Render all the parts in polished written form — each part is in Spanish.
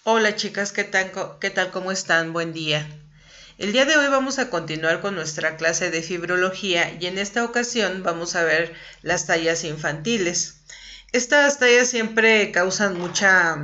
Hola chicas, qué tal, cómo están? Buen día. El día de hoy vamos a continuar con nuestra clase de fibrología y en esta ocasión vamos a ver las tallas infantiles. Estas tallas siempre causan mucha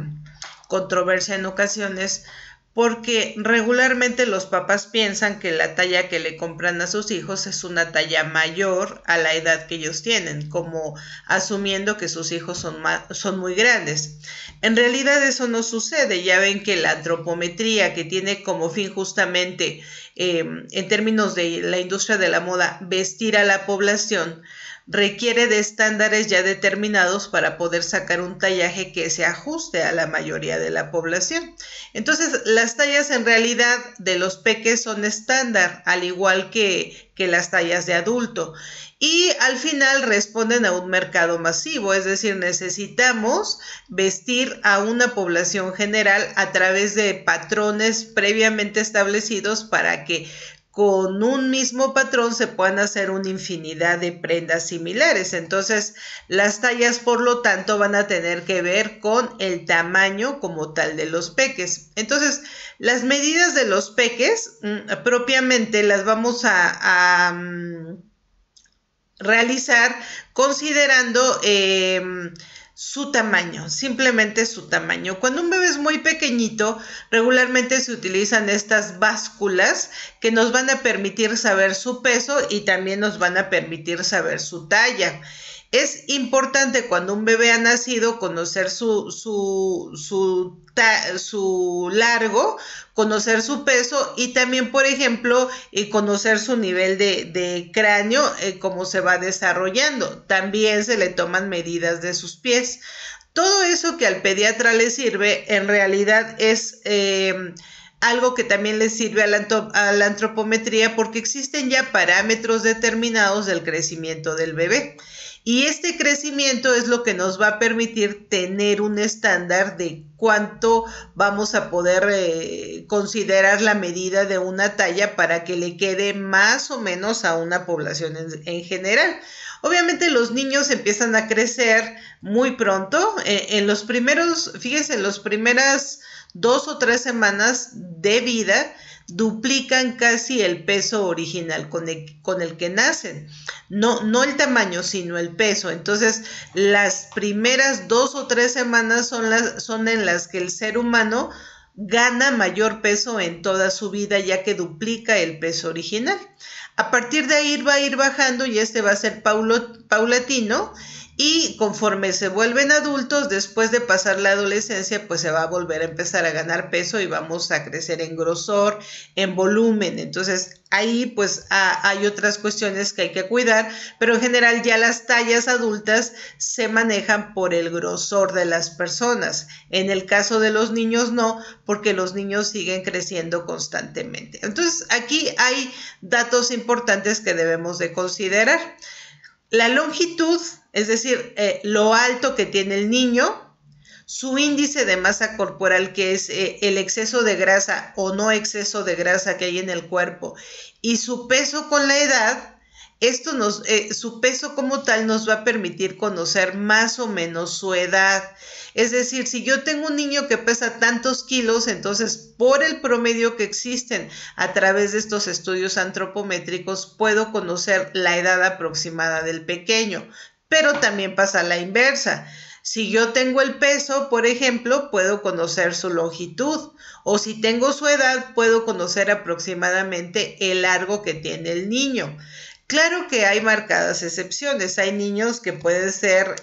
controversia en ocasiones porque regularmente los papás piensan que la talla que le compran a sus hijos es una talla mayor a la edad que ellos tienen, como asumiendo que sus hijos son muy grandes. En realidad eso no sucede. Ya ven que la antropometría, que tiene como fin justamente, en términos de la industria de la moda, vestir a la población, requiere de estándares ya determinados para poder sacar un tallaje que se ajuste a la mayoría de la población. Entonces, las tallas en realidad de los peques son estándar, al igual que las tallas de adulto. Y al final responden a un mercado masivo, es decir, necesitamos vestir a una población general a través de patrones previamente establecidos para que con un mismo patrón se puedan hacer una infinidad de prendas similares. Entonces, las tallas, por lo tanto, van a tener que ver con el tamaño como tal de los peques. Entonces, las medidas de los peques propiamente las vamos a realizar considerando su tamaño, simplemente su tamaño. Cuando un bebé es muy pequeñito, regularmente se utilizan estas básculas que nos van a permitir saber su peso y también nos van a permitir saber su talla. Es importante cuando un bebé ha nacido conocer su largo, conocer su peso y también, por ejemplo, conocer su nivel de cráneo, cómo se va desarrollando. También se le toman medidas de sus pies. Todo eso que al pediatra le sirve, en realidad es algo que también le sirve a la antropometría, porque existen ya parámetros determinados del crecimiento del bebé. Y este crecimiento es lo que nos va a permitir tener un estándar de cuánto vamos a poder considerar la medida de una talla para que le quede más o menos a una población en general. Obviamente los niños empiezan a crecer muy pronto. En los primeros, fíjense, en las primeras 2 o 3 semanas de vida duplican casi el peso original con el que nacen. No el tamaño, sino el peso. Entonces, las primeras 2 o 3 semanas son en las que el ser humano gana mayor peso en toda su vida, ya que duplica el peso original. A partir de ahí va a ir bajando y este va a ser paulatino. Y conforme se vuelven adultos, después de pasar la adolescencia, pues se va a volver a empezar a ganar peso y vamos a crecer en grosor, en volumen. Entonces ahí pues hay otras cuestiones que hay que cuidar, pero en general ya las tallas adultas se manejan por el grosor de las personas. En el caso de los niños no, porque los niños siguen creciendo constantemente. Entonces aquí hay datos importantes que debemos de considerar. La longitud, es decir, lo alto que tiene el niño, su índice de masa corporal, que es el exceso de grasa o no exceso de grasa que hay en el cuerpo, y su peso con la edad. Su peso como tal nos va a permitir conocer más o menos su edad. Es decir, si yo tengo un niño que pesa tantos kilos, entonces por el promedio que existen a través de estos estudios antropométricos puedo conocer la edad aproximada del pequeño. Pero también pasa la inversa. Si yo tengo el peso, por ejemplo, puedo conocer su longitud. O si tengo su edad, puedo conocer aproximadamente el largo que tiene el niño. Claro que hay marcadas excepciones. Hay niños que pueden ser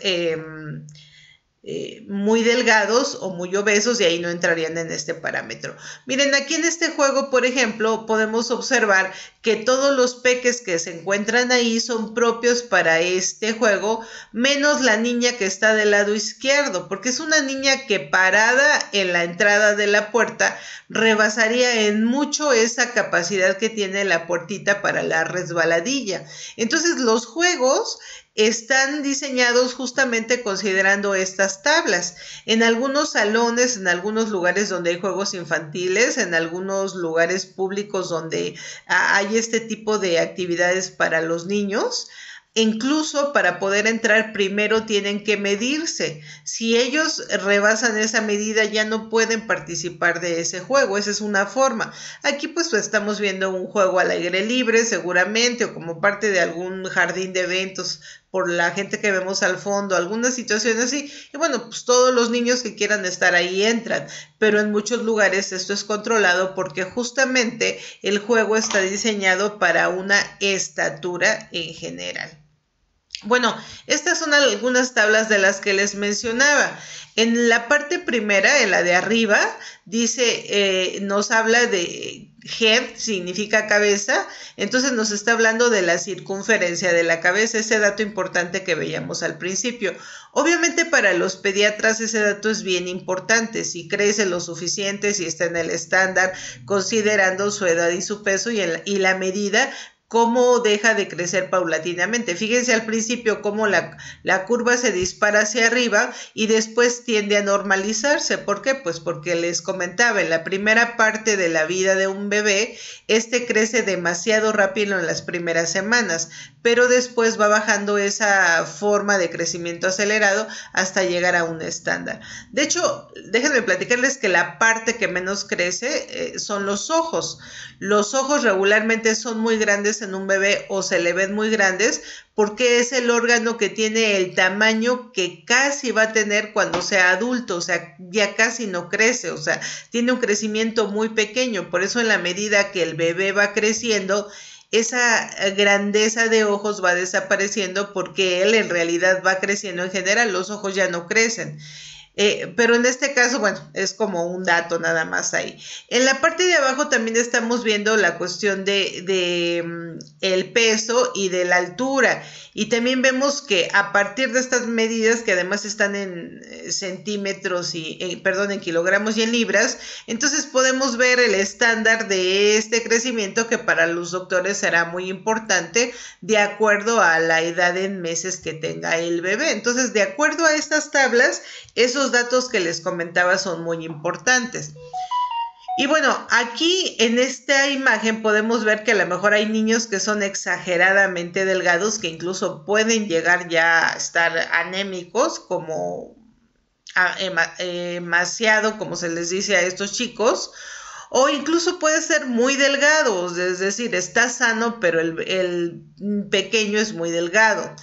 muy delgados o muy obesos y ahí no entrarían en este parámetro. Miren, aquí en este juego, por ejemplo, podemos observar que todos los peques que se encuentran ahí son propios para este juego, menos la niña que está del lado izquierdo, porque es una niña que parada en la entrada de la puerta rebasaría en mucho esa capacidad que tiene la puertita para la resbaladilla. Entonces los juegos están diseñados justamente considerando estas tablas. En algunos salones, en algunos lugares donde hay juegos infantiles, en algunos lugares públicos donde hay este tipo de actividades para los niños, incluso para poder entrar primero tienen que medirse. Si ellos rebasan esa medida ya no pueden participar de ese juego. Esa es una forma. Aquí pues estamos viendo un juego al aire libre seguramente, o como parte de algún jardín de eventos por la gente que vemos al fondo, alguna situación así. Y bueno, pues todos los niños que quieran estar ahí entran, pero en muchos lugares esto es controlado porque justamente el juego está diseñado para una estatura en general. Bueno, estas son algunas tablas de las que les mencionaba. En la parte primera, en la de arriba, dice, nos habla de head, significa cabeza, entonces nos está hablando de la circunferencia de la cabeza, ese dato importante que veíamos al principio. Obviamente para los pediatras ese dato es bien importante, si crece lo suficiente, si está en el estándar, considerando su edad y su peso y la medida, cómo deja de crecer paulatinamente. Fíjense al principio cómo la curva se dispara hacia arriba y después tiende a normalizarse. ¿Por qué? Pues porque les comentaba, en la primera parte de la vida de un bebé, crece demasiado rápido en las primeras semanas, pero después va bajando esa forma de crecimiento acelerado hasta llegar a un estándar. De hecho, déjenme platicarles que la parte que menos crece son los ojos. Los ojos regularmente son muy grandes en un bebé o se le ven muy grandes porque es el órgano que tiene el tamaño que casi va a tener cuando sea adulto, o sea, ya casi no crece, o sea, tiene un crecimiento muy pequeño. Por eso en la medida que el bebé va creciendo, esa grandeza de ojos va desapareciendo porque él en realidad va creciendo en general, los ojos ya no crecen. Pero en este caso, bueno, es como un dato nada más ahí. En la parte de abajo también estamos viendo la cuestión de el peso y de la altura. Y también vemos que a partir de estas medidas, que además están en centímetros en kilogramos y en libras, entonces podemos ver el estándar de este crecimiento que para los doctores será muy importante de acuerdo a la edad en meses que tenga el bebé. Entonces, de acuerdo a estas tablas, esos datos que les comentaba son muy importantes. Y bueno, aquí en esta imagen podemos ver que a lo mejor hay niños que son exageradamente delgados, que incluso pueden llegar ya a estar anémicos, como emaciado, como se les dice a estos chicos, o incluso puede ser muy delgado, es decir, está sano, pero el pequeño es muy delgado.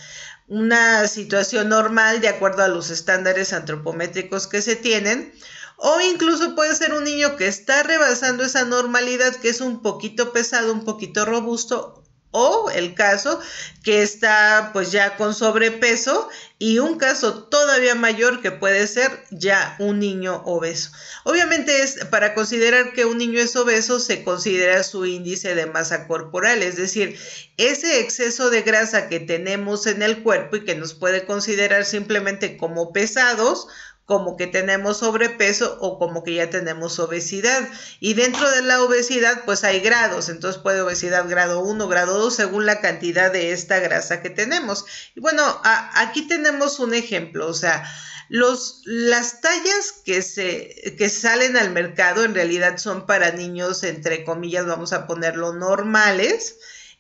Una situación normal de acuerdo a los estándares antropométricos que se tienen, o incluso puede ser un niño que está rebasando esa normalidad, que es un poquito pesado, un poquito robusto, o el caso que está pues ya con sobrepeso, y un caso todavía mayor que puede ser ya un niño obeso. Obviamente para considerar que un niño es obeso se considera su índice de masa corporal, es decir, ese exceso de grasa que tenemos en el cuerpo y que nos puede considerar simplemente como pesados, como que tenemos sobrepeso o como que ya tenemos obesidad. Y dentro de la obesidad pues hay grados, entonces puede obesidad grado 1, grado 2 según la cantidad de esta grasa que tenemos. Y bueno, aquí tenemos un ejemplo, o sea, las tallas que salen al mercado en realidad son para niños, entre comillas, vamos a ponerlo normales,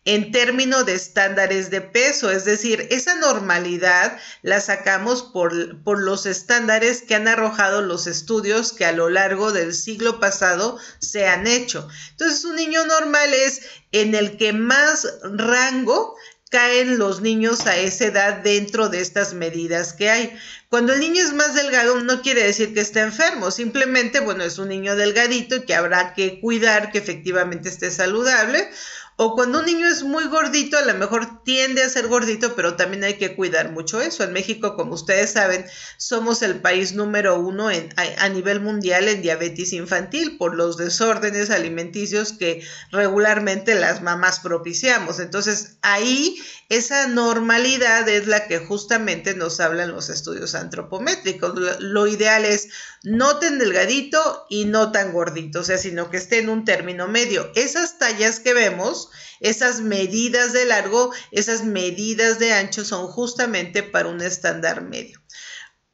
en términos de estándares de peso, es decir, esa normalidad la sacamos por los estándares que han arrojado los estudios que a lo largo del siglo pasado se han hecho. Entonces, un niño normal es en el que más rango caen los niños a esa edad dentro de estas medidas que hay. Cuando el niño es más delgado no quiere decir que esté enfermo, simplemente, bueno, es un niño delgadito y que habrá que cuidar que efectivamente esté saludable. O cuando un niño es muy gordito, a lo mejor tiende a ser gordito, pero también hay que cuidar mucho eso. En México, como ustedes saben, somos el país número 1 a nivel mundial en diabetes infantil por los desórdenes alimenticios que regularmente las mamás propiciamos. Entonces, ahí esa normalidad es la que justamente nos hablan los estudios antropométricos. Lo ideal es no tan delgadito y no tan gordito, o sea, sino que esté en un término medio. Esas tallas que vemos, esas medidas de largo, esas medidas de ancho son justamente para un estándar medio.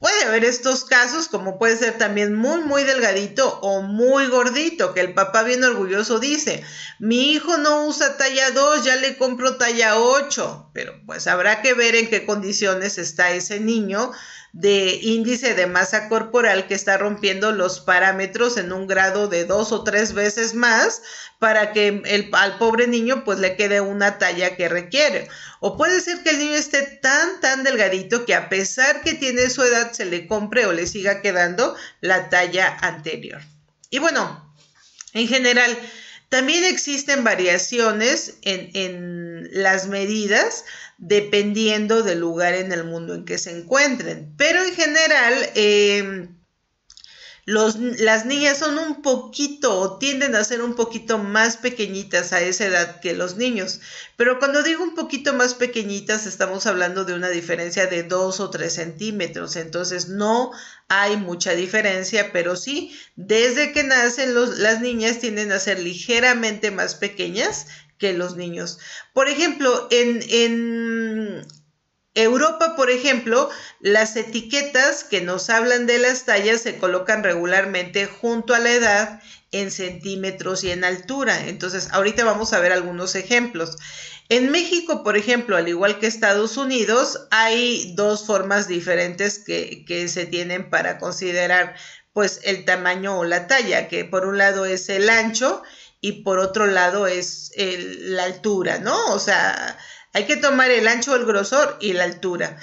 Puede haber estos casos, como puede ser también muy, muy delgadito o muy gordito, que el papá bien orgulloso dice, mi hijo no usa talla 2, ya le compro talla 8, pero pues habrá que ver en qué condiciones está ese niño de índice de masa corporal que está rompiendo los parámetros en un grado de 2 o 3 veces más para que al pobre niño pues le quede una talla que requiere. O puede ser que el niño esté tan delgadito que a pesar que tiene su edad se le compre o le siga quedando la talla anterior. Y bueno, en general, también existen variaciones en las medidas dependiendo del lugar en el mundo en que se encuentren. Pero en general, las niñas son un poquito o tienden a ser un poquito más pequeñitas a esa edad que los niños. Pero cuando digo un poquito más pequeñitas, estamos hablando de una diferencia de 2 o 3 centímetros. Entonces no hay mucha diferencia, pero sí, desde que nacen las niñas tienden a ser ligeramente más pequeñas que los niños. Por ejemplo, en Europa, por ejemplo, las etiquetas que nos hablan de las tallas se colocan regularmente junto a la edad en centímetros y en altura. Entonces, ahorita vamos a ver algunos ejemplos. En México, por ejemplo, al igual que Estados Unidos, hay dos formas diferentes que se tienen para considerar pues el tamaño o la talla, que por un lado es el ancho y por otro lado es la altura, ¿no? O sea, hay que tomar el ancho, el grosor y la altura.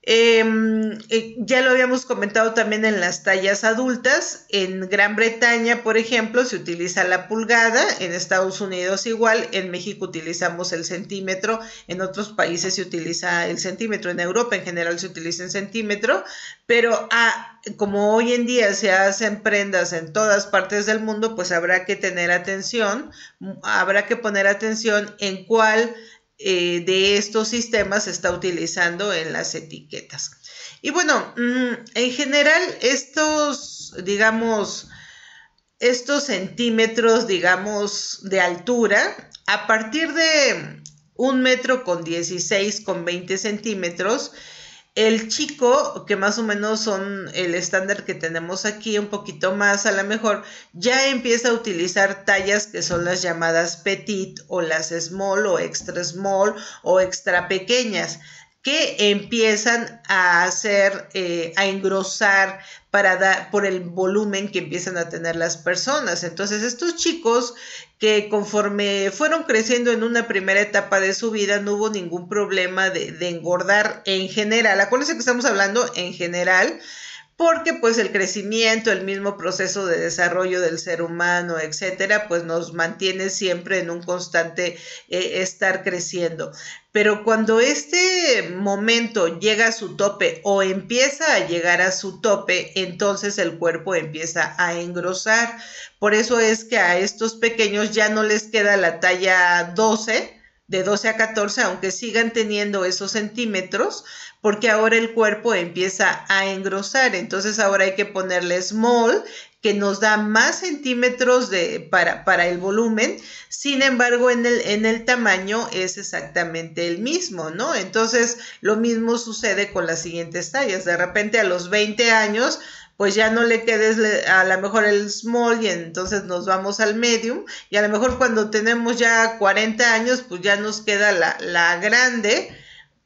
Ya lo habíamos comentado también en las tallas adultas. En Gran Bretaña, por ejemplo, se utiliza la pulgada, en Estados Unidos igual, en México utilizamos el centímetro, en otros países se utiliza el centímetro, en Europa en general se utiliza el centímetro, pero como hoy en día se hacen prendas en todas partes del mundo, pues habrá que tener atención, habrá que poner atención en cuál de estos sistemas se está utilizando en las etiquetas. Y bueno, en general estos centímetros, digamos, de altura, a partir de 1,16 m con 20 centímetros, el chico, que más o menos son el estándar que tenemos aquí, un poquito más a lo mejor, ya empieza a utilizar tallas que son las llamadas petit o las small o extra pequeñas, que empiezan a hacer, a engrosar por el volumen que empiezan a tener las personas. Entonces estos chicos que conforme fueron creciendo en una primera etapa de su vida no hubo ningún problema de engordar en general. Acuérdense que estamos hablando en general, porque pues el crecimiento, el mismo proceso de desarrollo del ser humano, etcétera, pues nos mantiene siempre en un constante estar creciendo. Pero cuando este momento llega a su tope o empieza a llegar a su tope, entonces el cuerpo empieza a engrosar. Por eso es que a estos pequeños ya no les queda la talla 12, de 12 a 14, aunque sigan teniendo esos centímetros, porque ahora el cuerpo empieza a engrosar. Entonces ahora hay que ponerle small, que nos da más centímetros para el volumen. Sin embargo, en el tamaño es exactamente el mismo, ¿no? Entonces, lo mismo sucede con las siguientes tallas. De repente, a los 20 años, pues ya no le quedes a lo mejor el small y entonces nos vamos al medium. Y a lo mejor cuando tenemos ya 40 años, pues ya nos queda la grande,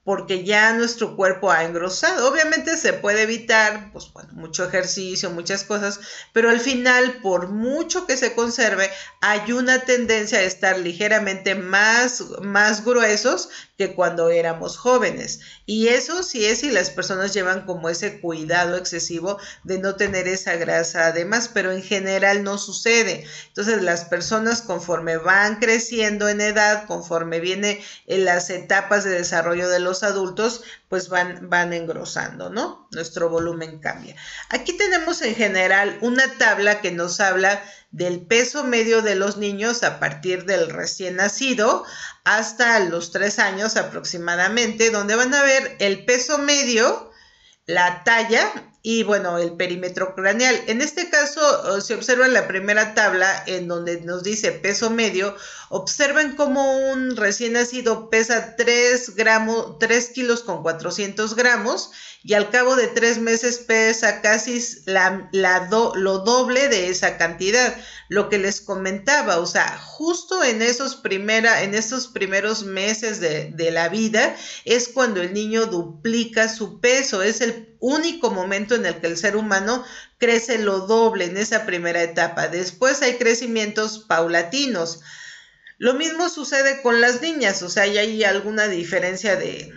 porque ya nuestro cuerpo ha engrosado. Obviamente se puede evitar, pues bueno, mucho ejercicio, muchas cosas, pero al final, por mucho que se conserve, hay una tendencia a estar ligeramente más gruesos que cuando éramos jóvenes. Y eso sí es si las personas llevan como ese cuidado excesivo de no tener esa grasa además, pero en general no sucede. Entonces las personas conforme van creciendo en edad, conforme viene en las etapas de desarrollo de los adultos, pues van engrosando, ¿no? Nuestro volumen cambia. Aquí tenemos en general una tabla que nos habla del peso medio de los niños a partir del recién nacido hasta los 3 años aproximadamente, donde van a ver el peso medio, la talla y bueno, el perímetro craneal. En este caso, se observa en la primera tabla en donde nos dice peso medio. Observen cómo un recién nacido pesa 3 kilos con 400 gramos y al cabo de 3 meses pesa casi lo doble de esa cantidad. Lo que les comentaba, o sea, justo en esos primeros meses de la vida es cuando el niño duplica su peso. Es el único momento en el que el ser humano crece lo doble en esa primera etapa. Después hay crecimientos paulatinos. Lo mismo sucede con las niñas, o sea, hay alguna diferencia de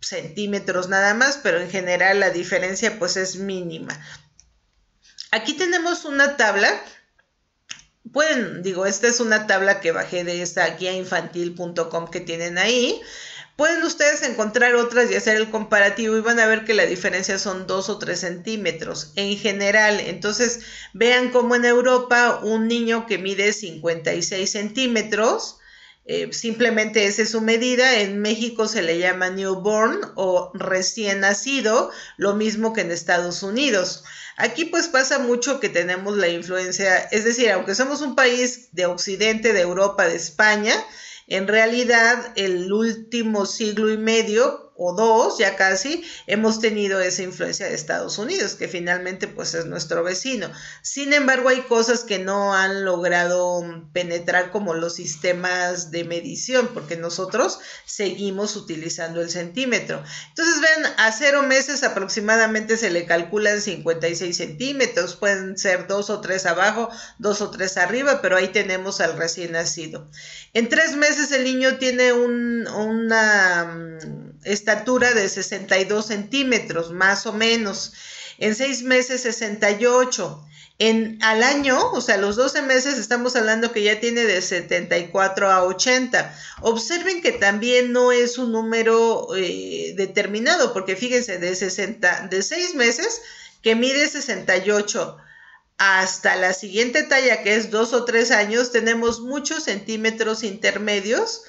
centímetros nada más, pero en general la diferencia pues es mínima. Aquí tenemos una tabla. Esta es una tabla que bajé de esta guiainfantil.com que tienen ahí. Pueden ustedes encontrar otras y hacer el comparativo y van a ver que la diferencia son 2 o 3 centímetros en general. Entonces vean cómo en Europa un niño que mide 56 centímetros, simplemente esa es su medida. En México se le llama newborn o recién nacido, lo mismo que en Estados Unidos. Aquí pues pasa mucho que tenemos la influencia, es decir, aunque somos un país de Occidente, de Europa, de España, en realidad el último siglo y medio o 2, ya casi, hemos tenido esa influencia de Estados Unidos, que finalmente pues es nuestro vecino. Sin embargo, hay cosas que no han logrado penetrar como los sistemas de medición, porque nosotros seguimos utilizando el centímetro. Entonces, vean, a 0 meses aproximadamente se le calculan 56 centímetros, pueden ser 2 o 3 abajo, 2 o 3 arriba, pero ahí tenemos al recién nacido. En 3 meses el niño tiene una estatura de 62 centímetros, más o menos. En 6 meses, 68. Al año, o sea, los 12 meses, estamos hablando que ya tiene de 74 a 80. Observen que también no es un número determinado, porque fíjense, de 6 meses, que mide 68, hasta la siguiente talla, que es 2 o 3 años, tenemos muchos centímetros intermedios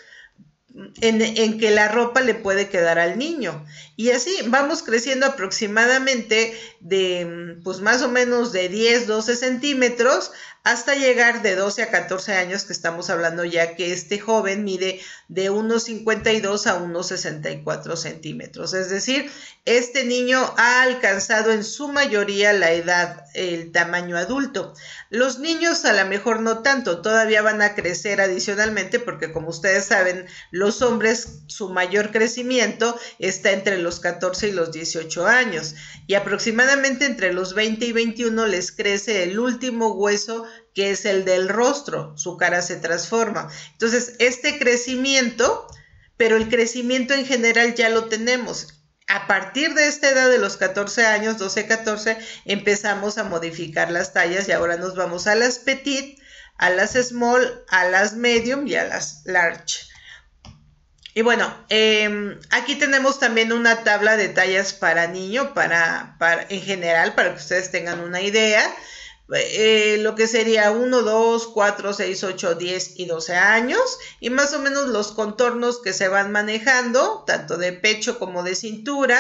en que la ropa le puede quedar al niño. Y así vamos creciendo aproximadamente de, pues más o menos de 10, 12 centímetros hasta llegar de 12 a 14 años, que estamos hablando ya que este joven mide de 1,52 a 1,64 centímetros. Es decir, este niño ha alcanzado en su mayoría la edad, el tamaño adulto. Los niños a lo mejor no tanto, todavía van a crecer adicionalmente porque, como ustedes saben, los hombres, su mayor crecimiento está entre los 14 y los 18 años y aproximadamente entre los 20 y 21 les crece el último hueso, que es el del rostro, su cara se transforma. Entonces, este crecimiento, pero el crecimiento en general ya lo tenemos. A partir de esta edad de los 14 años, 12, 14, empezamos a modificar las tallas y ahora nos vamos a las petit, a las small, a las medium y a las large. Y bueno, aquí tenemos también una tabla de tallas para niño, en general, para que ustedes tengan una idea. Lo que sería 1, 2, 4, 6, 8, 10 y 12 años y más o menos los contornos que se van manejando, tanto de pecho como de cintura,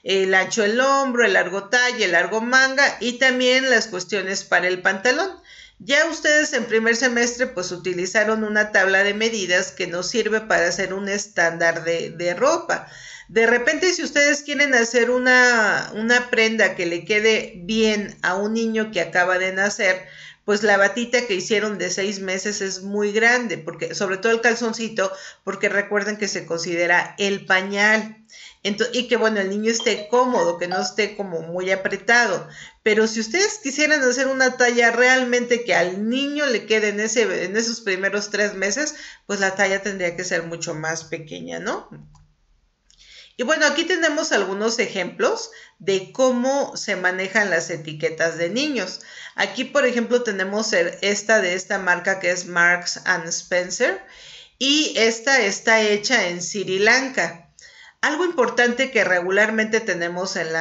el ancho del hombro, el largo talle, el largo manga y también las cuestiones para el pantalón. Ya ustedes en primer semestre pues utilizaron una tabla de medidas que nos sirve para hacer un estándar de ropa. De repente, si ustedes quieren hacer una prenda que le quede bien a un niño que acaba de nacer, pues la batita que hicieron de 6 meses es muy grande, porque sobre todo el calzoncito, porque recuerden que se considera el pañal. Y que bueno, el niño esté cómodo, que no esté como muy apretado. Pero si ustedes quisieran hacer una talla realmente que al niño le quede en esos primeros 3 meses, pues la talla tendría que ser mucho más pequeña, ¿no? Y bueno, aquí tenemos algunos ejemplos de cómo se manejan las etiquetas de niños. Aquí, por ejemplo, tenemos esta de esta marca que es Marks & Spencer y esta está hecha en Sri Lanka. Algo importante que regularmente tenemos en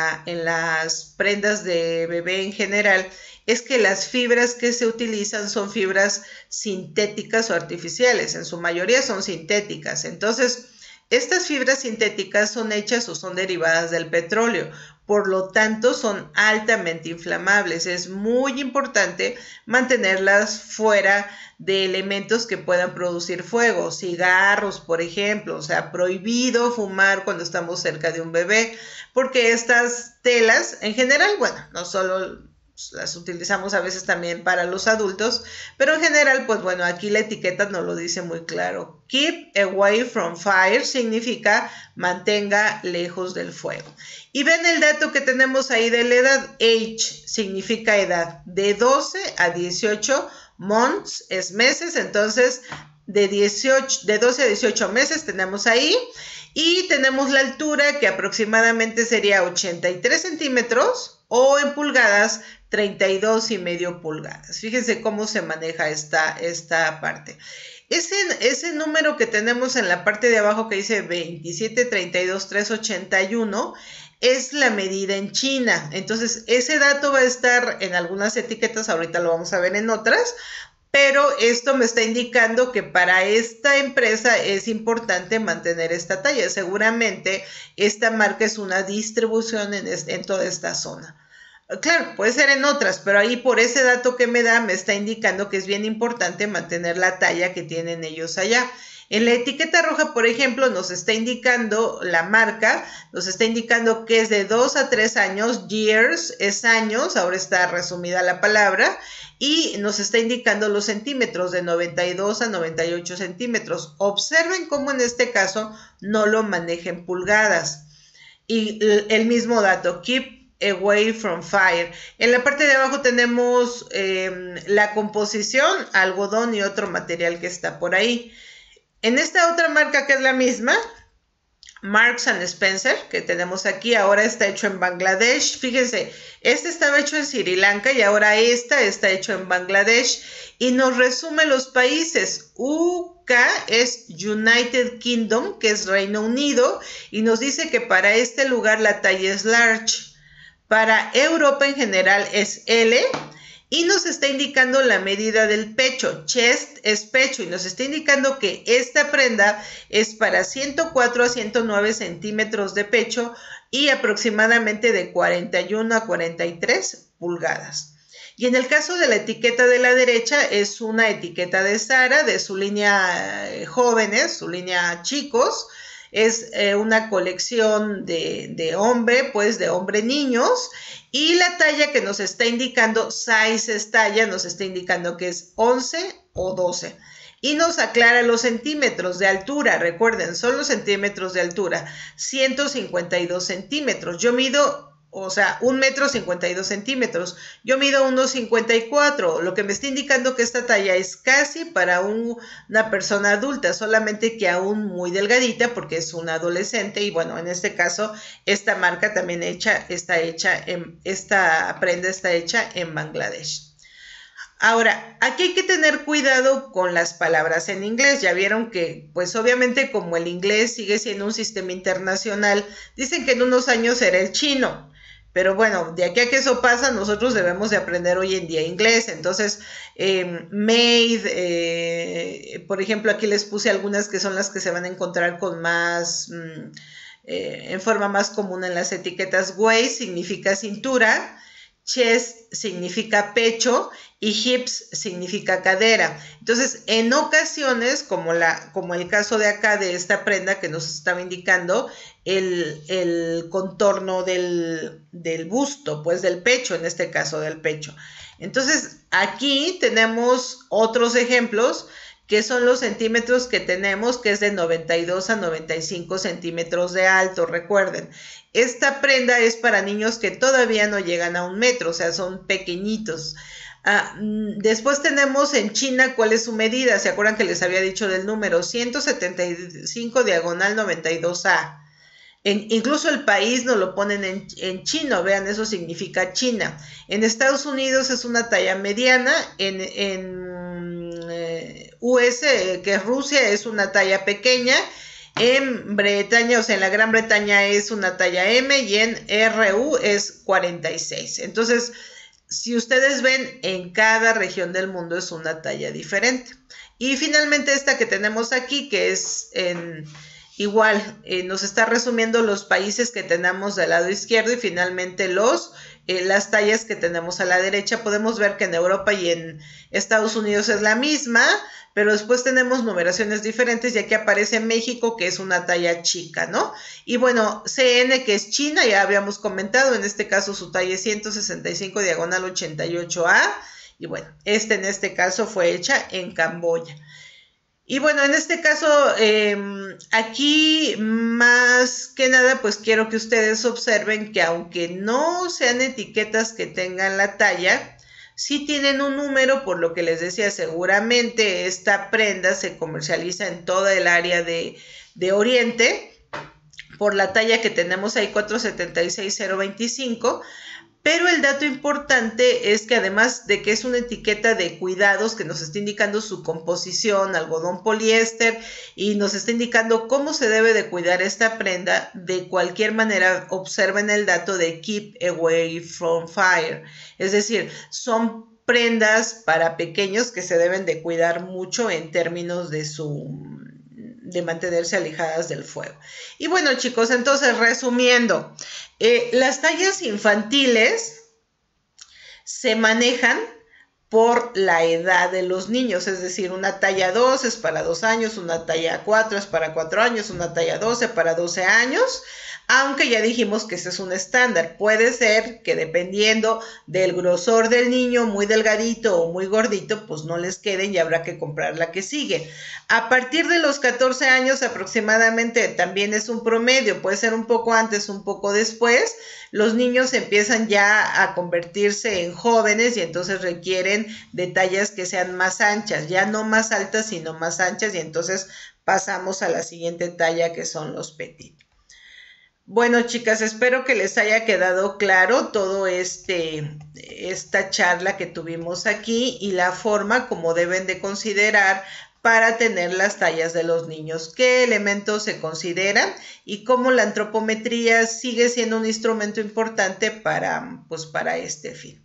las prendas de bebé en general es que las fibras que se utilizan son fibras sintéticas o artificiales. En su mayoría son sintéticas. Entonces, Estas fibras sintéticas son hechas o son derivadas del petróleo, por lo tanto son altamente inflamables. Es muy importante mantenerlas fuera de elementos que puedan producir fuego, cigarros, por ejemplo. O sea, prohibido fumar cuando estamos cerca de un bebé, porque estas telas, en general, bueno, no solo las utilizamos a veces también para los adultos, pero en general, pues bueno, aquí la etiqueta nos lo dice muy claro. Keep away from fire significa mantenga lejos del fuego. Y ven el dato que tenemos ahí de la edad. Age significa edad, de 12 a 18 months es meses, entonces de 12 a 18 meses tenemos ahí. Y tenemos la altura, que aproximadamente sería 83 centímetros, o en pulgadas 32,5 pulgadas. Fíjense cómo se maneja esta parte. Ese número que tenemos en la parte de abajo que dice 27,32,381 es la medida en China. Entonces ese dato va a estar en algunas etiquetas, ahorita lo vamos a ver en otras, pero esto me está indicando que para esta empresa es importante mantener esta talla. Seguramente esta marca es una distribución en toda esta zona. Claro, puede ser en otras, pero ahí por ese dato que me da me está indicando que es bien importante mantener la talla que tienen ellos allá. En la etiqueta roja, por ejemplo, nos está indicando la marca, nos está indicando que es de 2 a 3 años, years es años, ahora está resumida la palabra, y nos está indicando los centímetros, de 92 a 98 centímetros. Observen cómo en este caso no lo manejen pulgadas. Y el mismo dato, keep away from fire. En la parte de abajo tenemos la composición, algodón y otro material que está por ahí. En esta otra marca que es la misma, Marks & Spencer, que tenemos aquí, ahora está hecho en Bangladesh. Fíjense, este estaba hecho en Sri Lanka y ahora esta está hecho en Bangladesh. Y nos resume los países. UK es United Kingdom, que es Reino Unido, y nos dice que para este lugar la talla es large. Para Europa en general es L. Y nos está indicando la medida del pecho. Chest es pecho y nos está indicando que esta prenda es para 104 a 109 centímetros de pecho y aproximadamente de 41 a 43 pulgadas. Y en el caso de la etiqueta de la derecha es una etiqueta de Zara, de su línea jóvenes, su línea chicos. Es una colección de hombre, pues de hombre niños. Y la talla que nos está indicando, size es talla, nos está indicando que es 11 o 12. Y nos aclara los centímetros de altura, recuerden, son los centímetros de altura, 152 centímetros. Yo mido, o sea, 1,52 metros. Yo mido 1,54, lo que me está indicando que esta talla es casi para una persona adulta, solamente que aún muy delgadita porque es una adolescente. Y bueno, en este caso, esta marca también esta prenda está hecha en Bangladesh. Ahora, aquí hay que tener cuidado con las palabras en inglés. Ya vieron que, pues obviamente como el inglés sigue siendo un sistema internacional, dicen que en unos años será el chino. Pero bueno, de aquí a que eso pasa, nosotros debemos de aprender hoy en día inglés. Entonces, made, por ejemplo, aquí les puse algunas que son las que se van a encontrar con más, en forma más común en las etiquetas. Waist significa cintura, chest significa pecho y hips significa cadera. Entonces, en ocasiones, como el caso de acá de esta prenda que nos estaba indicando el contorno del busto, pues del pecho, en este caso del pecho. Entonces, aquí tenemos otros ejemplos que son los centímetros que tenemos, que es de 92 a 95 centímetros de alto. Recuerden, esta prenda es para niños que todavía no llegan a 1 metro, o sea, son pequeñitos. Después tenemos en China cuál es su medida. ¿Se acuerdan que les había dicho del número? 175 diagonal 92A. Incluso el país nos lo ponen en chino, vean, eso significa China. En Estados Unidos es una talla mediana, en US, que es Rusia, es una talla pequeña, en Bretaña, o sea, en la Gran Bretaña es una talla M y en RU es 46. Entonces, si ustedes ven, en cada región del mundo es una talla diferente. Y finalmente esta que tenemos aquí, que es en Igual, nos está resumiendo los países que tenemos del lado izquierdo y finalmente las tallas que tenemos a la derecha. Podemos ver que en Europa y en Estados Unidos es la misma, pero después tenemos numeraciones diferentes y aquí aparece México, que es una talla chica, ¿no? Y bueno, CN, que es China, ya habíamos comentado, en este caso su talla es 165 diagonal 88A, y bueno, en este caso fue hecha en Camboya. Y bueno, en este caso, aquí más que nada, pues quiero que ustedes observen que aunque no sean etiquetas que tengan la talla, sí tienen un número, por lo que les decía, seguramente esta prenda se comercializa en toda el área de Oriente, por la talla que tenemos ahí, 476025. Pero el dato importante es que además de que es una etiqueta de cuidados que nos está indicando su composición, algodón poliéster, y nos está indicando cómo se debe de cuidar esta prenda, de cualquier manera observen el dato de keep away from fire. Es decir, son prendas para pequeños que se deben de cuidar mucho en términos de mantenerse alejadas del fuego. Y bueno, chicos, entonces resumiendo, las tallas infantiles se manejan por la edad de los niños, es decir, una talla 2 es para 2 años, una talla 4 es para 4 años, una talla 12 para 12 años, aunque ya dijimos que ese es un estándar. Puede ser que dependiendo del grosor del niño, muy delgadito o muy gordito, pues no les queden y habrá que comprar la que sigue. A partir de los 14 años aproximadamente también es un promedio, puede ser un poco antes, un poco después. Los niños empiezan ya a convertirse en jóvenes y entonces requieren de tallas que sean más anchas, ya no más altas, sino más anchas, y entonces pasamos a la siguiente talla, que son los petit. Bueno, chicas, espero que les haya quedado claro todo esta charla que tuvimos aquí y la forma como deben de considerar para tener las tallas de los niños, qué elementos se consideran y cómo la antropometría sigue siendo un instrumento importante para este fin.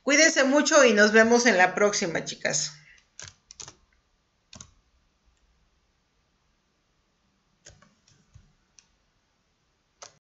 Cuídense mucho y nos vemos en la próxima, chicas.